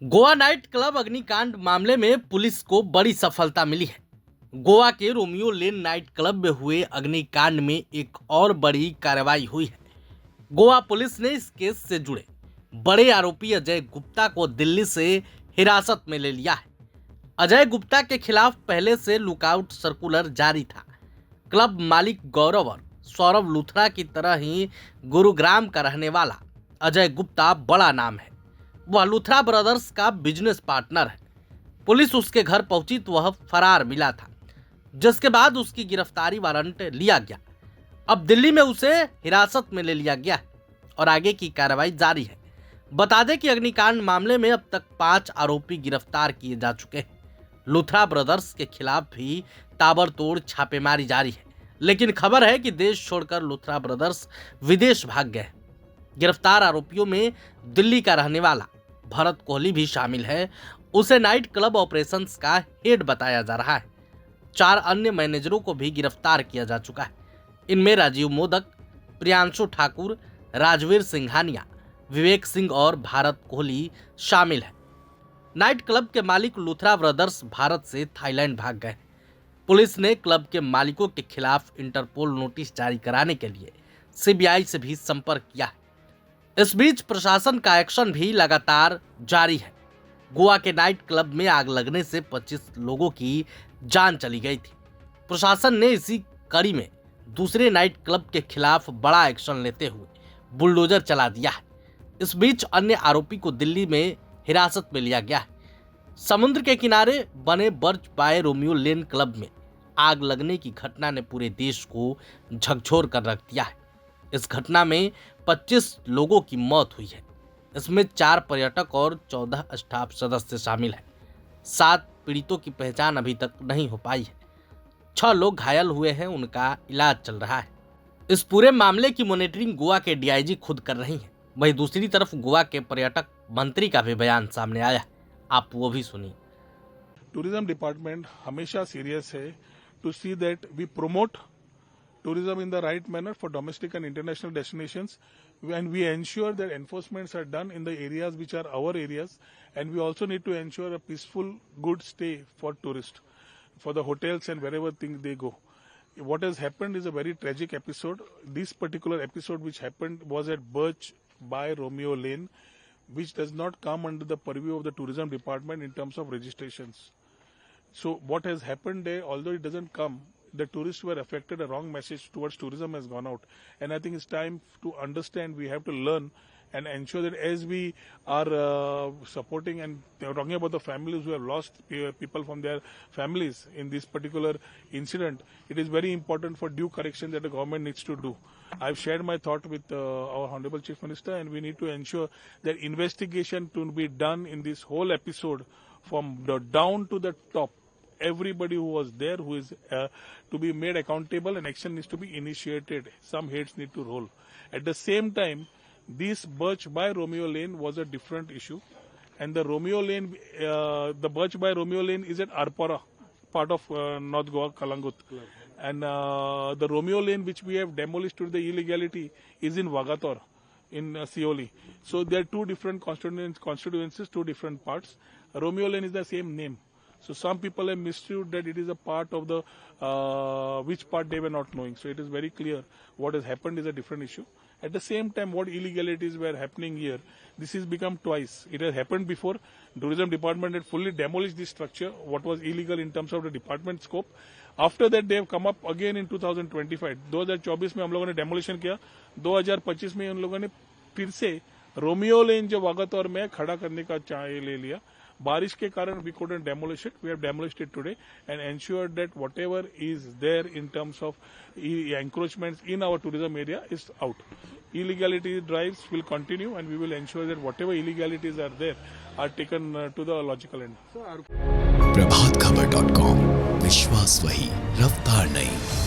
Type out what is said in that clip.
Goa night club अग्निकांड मामले में पुलिस को बड़ी सफलता मिली है। गोवा के रोमियो लेन नाइट क्लब में हुए अग्निकांड में एक और बड़ी कार्रवाई हुई है। गोवा पुलिस ने इस केस से जुड़े बड़े आरोपी अजय गुप्ता को दिल्ली से हिरासत में ले लिया है। अजय गुप्ता के खिलाफ पहले से लुकआउट सर्कुलर जारी था। क्लब मालिक गौरव और सौरभ लूथरा की तरह ही गुरुग्राम का रहने वाला अजय गुप्ता बड़ा नाम है। वह लूथरा ब्रदर्स का बिजनेस पार्टनर है। पुलिस उसके घर पहुंची तो वह फरार मिला था, जिसके बाद उसकी गिरफ्तारी वारंट लिया गया। अब दिल्ली में उसे हिरासत में ले लिया गया है और आगे की कार्रवाई जारी है। बता दें कि अग्निकांड मामले में अब तक 5 आरोपी गिरफ्तार किए जा चुके हैं। लूथरा ब्रदर्स के खिलाफ भी ताबड़तोड़ छापेमारी जारी है, लेकिन खबर है कि देश छोड़कर लूथरा ब्रदर्स विदेश भाग गए। गिरफ्तार आरोपियों में दिल्ली का रहने वाला भरत कोहली भी शामिल है। उसे नाइट क्लब ऑपरेशंस का हेड बताया जा रहा है। 4 अन्य मैनेजरों को भी गिरफ्तार किया जा चुका है। इनमें राजीव मोदक, प्रियांशु ठाकुर, राजवीर सिंघानिया, विवेक सिंह और भारत कोहली शामिल है। नाइट क्लब के मालिक लूथरा ब्रदर्स भारत से थाईलैंड भाग गए। पुलिस ने क्लब के मालिकों के खिलाफ इंटरपोल नोटिस जारी कराने के लिए सीबीआई से भी संपर्क किया है। इस बीच प्रशासन का एक्शन भी लगातार जारी है। गोवा के नाइट क्लब में आग लगने से 25 लोगों की जान चली गई थी। प्रशासन ने इसी कड़ी में दूसरे नाइट क्लब के खिलाफ बड़ा एक्शन लेते हुए बुलडोजर चला दिया है। इस बीच अन्य आरोपी को दिल्ली में हिरासत में लिया गया है। समुद्र के किनारे बने Birch by Romeo Lane club में आग लगने की घटना ने पूरे देश को झकझोर कर रख दिया है। इस घटना में 25 लोगों की मौत हुई है। इसमें 4 पर्यटक और 14 स्टाफ सदस्य शामिल हैं। 7 पीड़ितों की पहचान अभी तक नहीं हो पाई है। 6 लोग घायल हुए हैं, उनका इलाज चल रहा है। इस पूरे मामले की मॉनिटरिंग गोवा के डीआईजी खुद कर रही हैं। वहीं दूसरी तरफ गोवा के पर्यटक मंत्री का भी बयान सामने आया है। आप वो भी सुनिए। टूरिज्म डिपार्टमेंट हमेशा सीरियस है to see that we promote tourism in the right manner for domestic and international destinations, and we ensure that enforcements are done in the areas which are our areas, and we also need to ensure a peaceful, good stay for tourists, for the hotels and wherever they go. What has happened is a very tragic episode. This particular episode which happened was at Birch by Romeo Lane, which does not come under the purview of the tourism department in terms of registrations. So what has happened there, although it doesn't come, the tourists were affected, a wrong message towards tourism has gone out. And I think it's time to understand, we have to learn and ensure that as we are supporting and talking about the families who have lost people from their families in this particular incident, it is very important for due correction that the government needs to do. I've shared my thought with our Honorable Chief Minister, and we need to ensure that investigation to be done in this whole episode from the down to the top. Everybody who was there, who is to be made accountable, and action needs to be initiated. Some heads need to roll. At the same time, this Birch by Romeo Lane was a different issue, and the Romeo Lane, the Birch by Romeo Lane is at Arpara, part of North Goa, Kalangut, and the Romeo Lane which we have demolished to the illegality is in Vagator, in Sioli. So there are 2 different constituencies, 2 different parts. Romeo Lane is the same name. So some people have misunderstood that it is a part of the which part they were not knowing. So it is very clear what has happened is a different issue. At the same time, what illegalities were happening here, this has become twice. It has happened before. Tourism department had fully demolished this structure, what was illegal in terms of the department scope. After that, they have come up again in 2025. 2024 में हम लोगों ने demolition किया. 2025 में उन लोगों ने फिर से रोमियो लेन जो वागतौर में खड़ा करने का चाहे ले लिया. बारिश के कारण we couldn't demolish it. We have demolished it today and ensured that whatever is there in terms of encroachments in our tourism area is out. Illegality drives will continue, and we will ensure that whatever illegalities are there are taken to the logical end. प्रभातखबर.com, विश्वास वही, रफ्तार नहीं।